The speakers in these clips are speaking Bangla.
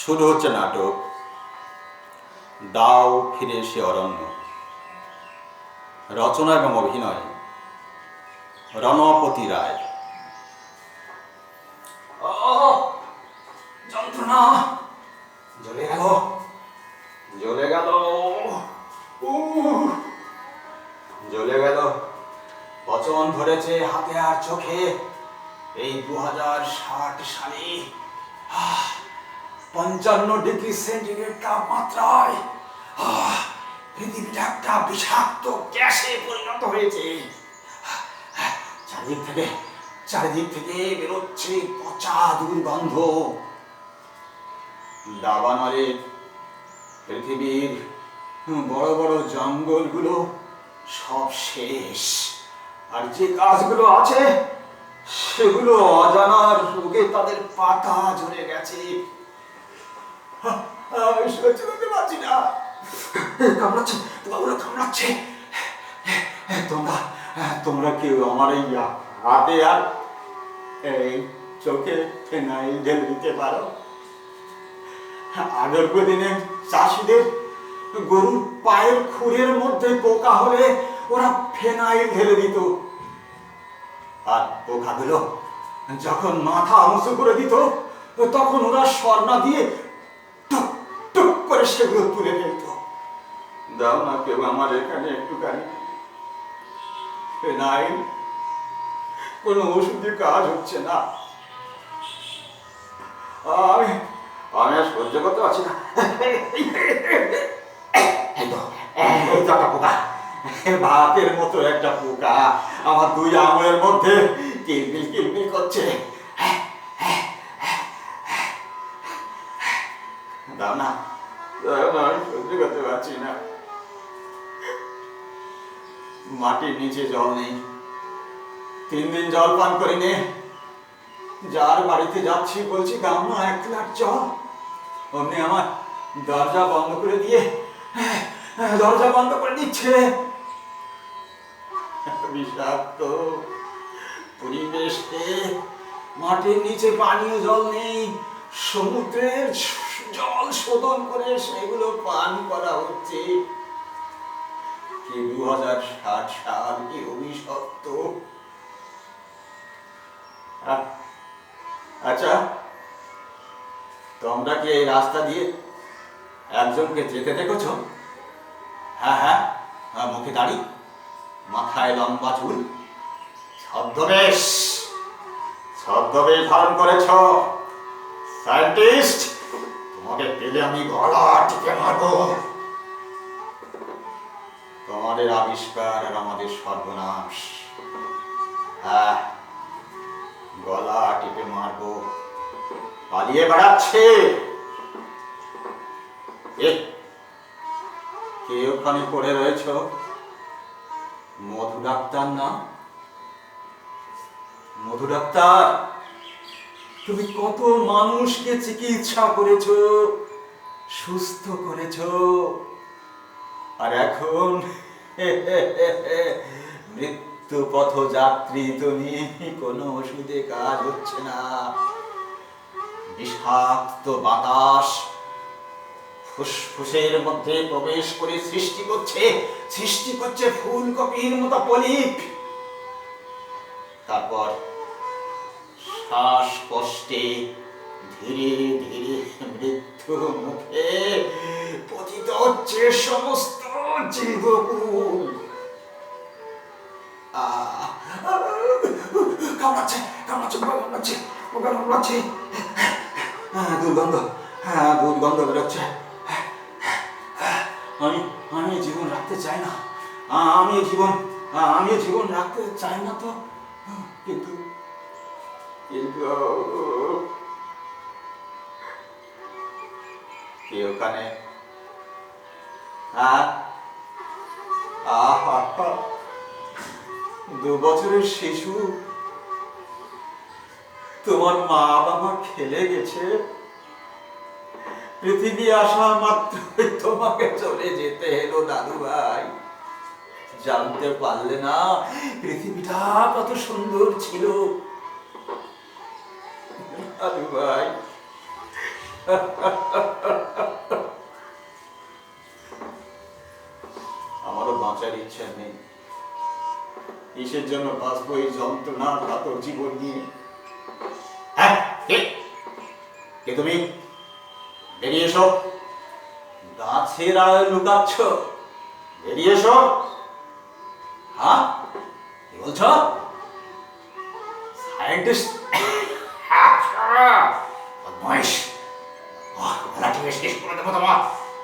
শুরু হচ্ছে নাটক দাও ফিরে সে অরণ্য। রচনা এবং অভিনয় রণপতি রায়। যন্ত্রণা জ্বলে গেল, জ্বলে গেল, জ্বলে গেল। পচন ধরেছে হাতে আর চোখে। এই 2060 সালে 55 ডিগ্রি সেন্টিগ্রেড তাপমাত্রায় পৃথিবীটা একটা বিষাক্ত গ্যাসে পরিণত হয়েছে। চারিদিক থেকে বেরোচ্ছে পচা দুর্গন্ধ। দাবানলে পৃথিবীর বড় বড় জঙ্গলগুলো সব শেষ, আর যে গাছগুলো আছে সেগুলো অজানার রোগে তাদের পাতা ঝরে গেছে। সহ্য করতে পারছি না, কামড়াচ্ছে, বাবুরা কামড়াচ্ছে। তোমরা কেউ আমার এই হাতে আর এই চোখে ফেনাইল ঢেলে দিতে পারো? আগের দিনে চাষিদের গরুর পায়ের খুরের মধ্যে পোকা হলে ওরা ফেনাইল ঢেলে দিত, আর পোকাগুলো যখন মাথা উঁচু করে দিত তখন ওরা স্বর্ণা দিয়ে টুক টুক করে সেগুলো তুলে ফেলত। দাও না কেউ আমার এখানে একটুখানি ফেনাইল। কোনো ওষুধের কাজ হচ্ছে না, আমি আর সহ্য করতে পারছি না। পোকা, ভাতের মতো একটা পোকা আমার 2 আঙুলের মধ্যে কিলবিল কিলবিল করছে। দাও না, আমি সহ্য করতে পারছি না। মাটির নিচে জল নেই, 3 দিন জল পান করিনি। যার বাড়িতে যাচ্ছি বলছি দাও না 1 গ্লাস জল, অমনি আমার দরজা বন্ধ করে দিচ্ছে। বিষাক্ত পরিবেশে মাটির নিচে পানীয় জল নেই, সমুদ্রের জল শোধন করে সেগুলো পান করা হচ্ছে। কি 2060 সাল, কি অভিশপ্ত। আচ্ছা, তোমরা কি এই রাস্তা দিয়ে একজনকে যেতে দেখেছো? হ্যাঁ, মুখে দাড়ি, মাথায় লম্বা চুল, ছদ্মবেশ ধারণ করেছ। সায়েন্টিস্ট, তোমাকে পেলে আমি গলা টিপে মারবো। তোমাদের আবিষ্কার আর আমাদের সর্বনাশ। হ্যাঁ, গলা টিপে মারবো। পালিয়ে বেড়াচ্ছে। কে ওখানে পড়ে রয়েছ? মধু ডাক্তার না? মধু ডাক্তার, তুমি কত মানুষকে চিকিৎসা করেছো, সুস্থ করেছো, আর এখন মৃত্যু পথযাত্রী তুমি, কোনো ওষুধে কাজ হচ্ছে না। বিষাক্ত বাতাস ফুসফুসের মধ্যে প্রবেশ করে সৃষ্টি করছে ফুলকপির মতো পলিপ। তারপর শ্বাসকষ্টে ধীরে ধীরে মৃত্যু মুখে পতিত হচ্ছে সমস্ত জীবকুল। কামড়াচ্ছে, দুর্গন্ধ বেরোচ্ছে। আমি জীবন রাখতে চাই না, আমি জীবন রাখতে চাই না তো, কিন্তু কে ওখানে? 2 বছরের শিশু, তোমার মা বাবা খেলে গেছে। পৃথিবী আসা মাত্র তোমাকে চলে যেতে এলো দাদু ভাই। জানতে পারলে না পৃথিবীটা কত সুন্দর ছিল? দাদু ভাই, আমারও বাঁচার ইচ্ছা নেই। কিসের জন্য বাঁচবো এই যন্ত্রণা কাতর জীবন নিয়ে? হ্যাঁ, কে তুমি? বেরিয়ে এসো। গাছের আড়ালে লুকাচ্ছ, বেরিয়ে এসো। হ্যাঁ, কি বলছ? সায়েন্টিস্ট? বদমাইশ, গলা টিপে শেষ করে দেবো তোমার।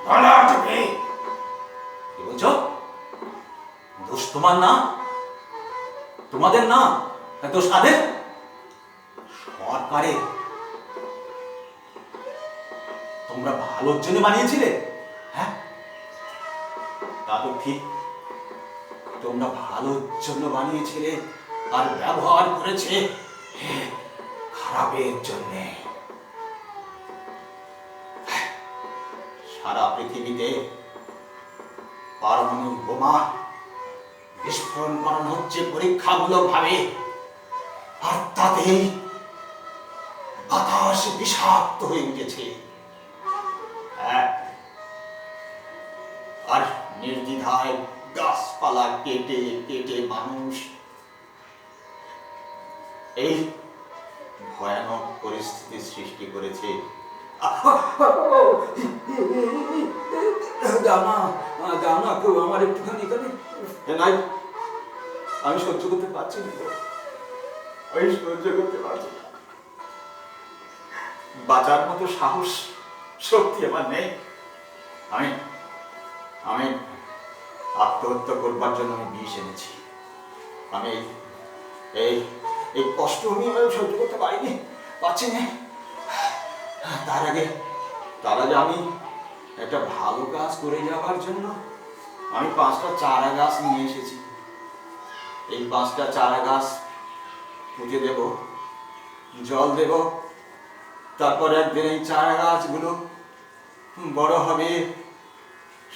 গলা টিপে। কি বলছো? দোষ তোমার না, তোমাদের না, দোষ কাদের? সরকারের। তোমরা ভালোর জন্য বানিয়েছিলে। হ্যাঁ, তা তো ঠিক, তোমরা ভালোর জন্য বানিয়েছিলে আর ব্যবহার করেছে খারাপের জন্য। সারা পৃথিবীতে পারমাণবিক বোমা বিস্ফোরণ করানো হচ্ছে পরীক্ষামূলক ভাবে, আর তাতেই বাতাস বিষাক্ত হয়ে উঠেছে। আর নির্দ্বিধায় গাছপালা কেটে কেটে মানুষ এই ভয়ানক পরিস্থিতির সৃষ্টি করেছে। দাও না কেউ আমার একটুখানি নাই, আমি সহ্য করতে পারছি না, আমি সহ্য করতে পারছি না। বাঁচার মতো সাহস শক্তি আমার নেই। আমি আমি আত্মহত্যা করবার জন্য আমি বিষ এনেছি। আমি এই এই কষ্ট আমি সহ্য করতে পারিনি, পারছি না। তার আগে আমি একটা ভালো কাজ করে যাওয়ার জন্য আমি 5টা চারা গাছ নিয়ে এসেছি। এই 5টা চারা গাছ পুঁতে দেব, জল দেব, তারপর একদিন এই চারা গাছগুলো বড় হবে,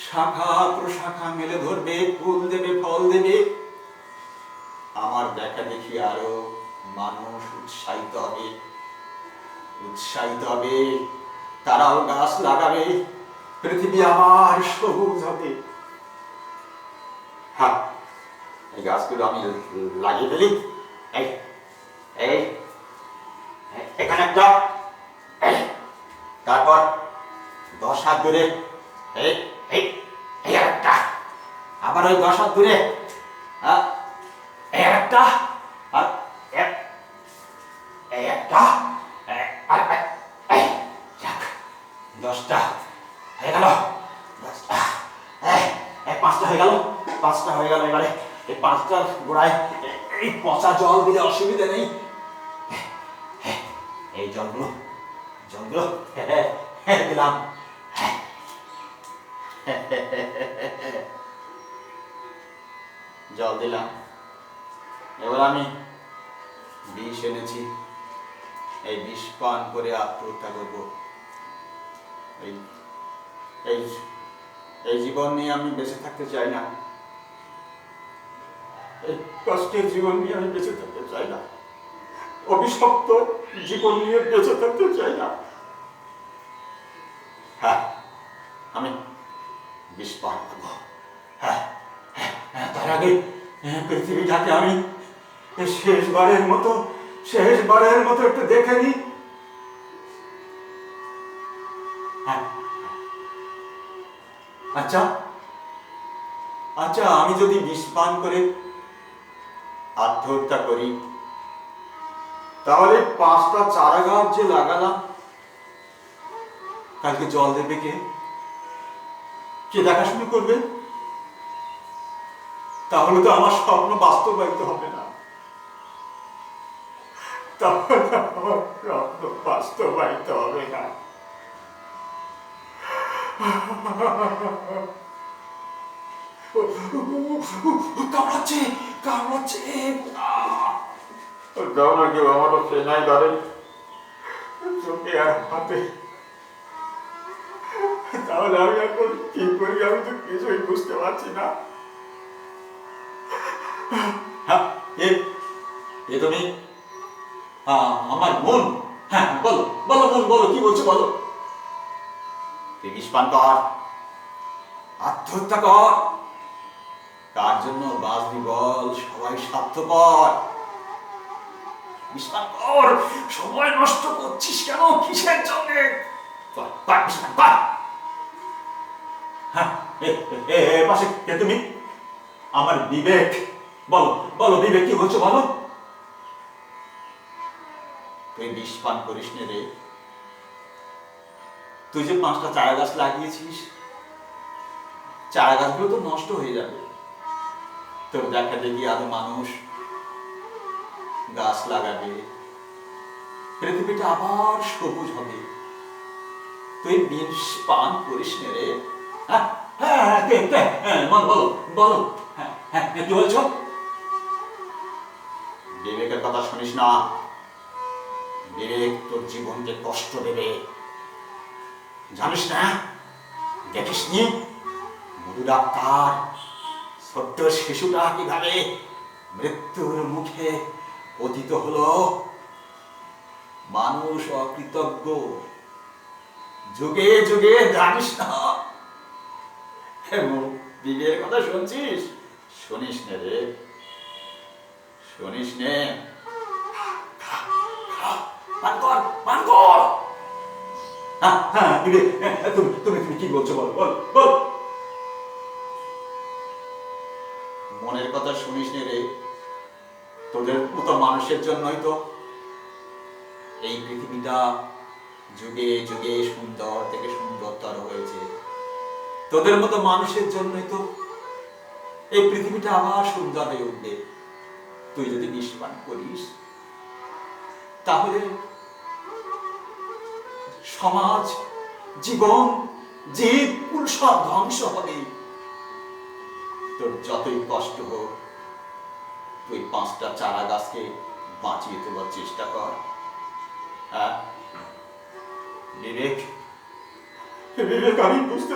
শাখা প্রশাখা মেলে ধরবে, ফুল দেবে, ফল দেবে। আমার দেখা দেখি আরো মানুষ উৎসাহিত হবে, তারাও গাছ লাগাবে, পৃথিবী আবার সবুজ হবে। হ্যাঁ, এই গাছগুলো আমি লাগিয়ে ফেলি। এই এই এখানে একটা, তারপর 10 হাত দূরে এই এই একটা, আবার ওই 10 হাত দূরে একটা, আর একটা, 10টা হয়ে গেল, 5টা হয়ে গেল, 5টা হয়ে গেল। এবারে এই 5টার গোড়ায় এই পচা জল দিলে অসুবিধা নেই। এই জলগুলো দিলাম। জল দিলাম। এবার আমি বিষ এনেছি, এই বিষ পান করে আত্মহত্যা করব। এই জীবন নিয়ে আমি বেঁচে থাকতে চাই না, এই কষ্টের জীবন নিয়ে আমি বেঁচে থাকতে চাই না, অভিশপ্ত জীবন নিয়ে বেঁচে থাকতে চাই না। হ্যাঁ, আমি বিষ পান করব। হ্যাঁ, তার আগে পৃথিবীটাকে আমি শেষবারের মতো একটু দেখে নিই। আচ্ছা, আমি যদি বিষ পান করে আত্মহত্যা করি, তাহলে 5টা চারা গাছ যে লাগালাম, কালকে জল দেবে কে দেখাশুনো করবে? তাহলে তো আমার স্বপ্ন বাস্তবায়িত হবে না, কামড়াচ্ছে। যাও না কেউ, আমারও সেনাই ধরে চোখে আর হাতে। তাহলে আমি এখন কি করি? আমি তো কিছুই বুঝতে পারছি না। তুমি আমার মন? হ্যাঁ, বলো মন, বলো কি বলছো, বলো। তুই বিষ পান কর, আত্মহত্যা কর। কার জন্য বাঁচবি বল? সবাই স্বার্থপর। বিষ পান কর, সময় নষ্ট করছিস কেন? কিসের জন্য? বিষ পান কর। হ্যাঁ, পাশে কে তুমি? আমার বিবেক। বলো বলো বিবেক, কি বলছো বলো। তুই বিষ পান করিস নে রে। তুই যে 5টা চারা গাছ লাগিয়েছিস, চারা গাছগুলো তো নষ্ট হয়ে যাবে। তোর দেখা দেখি আরো মানুষ গাছ লাগাবে, পৃথিবীটা আবার সবুজ হবে। তুই বিষ পান করিস নে রে। হ্যাঁ হ্যাঁ হ্যাঁ, বলো বলো। হ্যাঁ হ্যাঁ, কি বলছো? বিবেকের কথা শুনিস না। বিবেক তোর জীবনকে কষ্ট দেবে, জানিস না? দেখিস নি মধু ডাক্তার ছোট্ট শিশুটা কিভাবে মৃত্যুর মুখে পতিত হলো? মানুষ অকৃতজ্ঞ, যুগে যুগে, জানিস না? বিবেকের কথা শুনছিস? শুনিস নে রে, শুনিস নে। পান কর, পান কর। হ্যাঁ হ্যাঁ, তুমি তুমি তুমি কি বলছো বল বল বল। মনের কথা শুনিস নে রে। তোদের মতো মানুষের জন্যই তো এই পৃথিবীটা যুগে যুগে সুন্দর থেকে সুন্দরতর হয়েছে। তোদের মতো মানুষের জন্যই তো এই পৃথিবীটা আবার সুন্দর হয়ে উঠবে। তুই যদি বিষ পান করিস, তাহলে সমাজ, জীবন, জীব, কুল সব ধ্বংস হবে। তোর যতই কষ্ট হোক, তুই 5টা চারা গাছকে বাঁচিয়ে তোলার চেষ্টা কর। হ্যাঁ বিবেক, বিবেক আমি বুঝতে,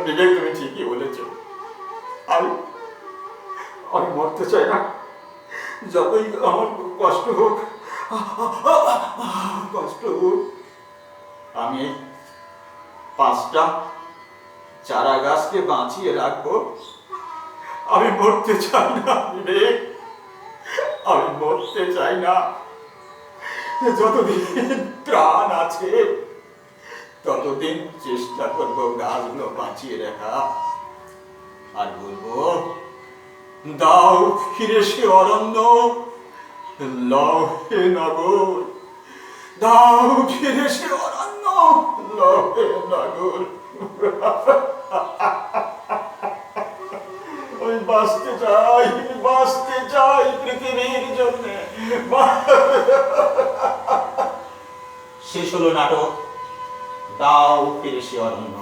বিবেক তুমি ঠিকই বলেছ। আমি আমি মরতে চাই না, যতই আমার কষ্ট হোক, কষ্ট হোক। আমি 5টা চারা গাছকে বাঁচিয়ে রাখবো। আমি মরতে চাই না বিবেক, আমি মরতে চাই না। যতদিন প্রাণ আছে ততদিন চেষ্টা করবো গাছগুলো বাঁচিয়ে রাখা। আর বলবো, দাও ফিরে সে অরণ্য, লও হে নগর, দাও ফিরে সে অরণ্য, লও হে নগর। আমি বাঁচতে চাই, বাঁচতে চাই পৃথিবীর জন্য। শেষ হলো নাটক, দাও ফিরে সে অরণ্য।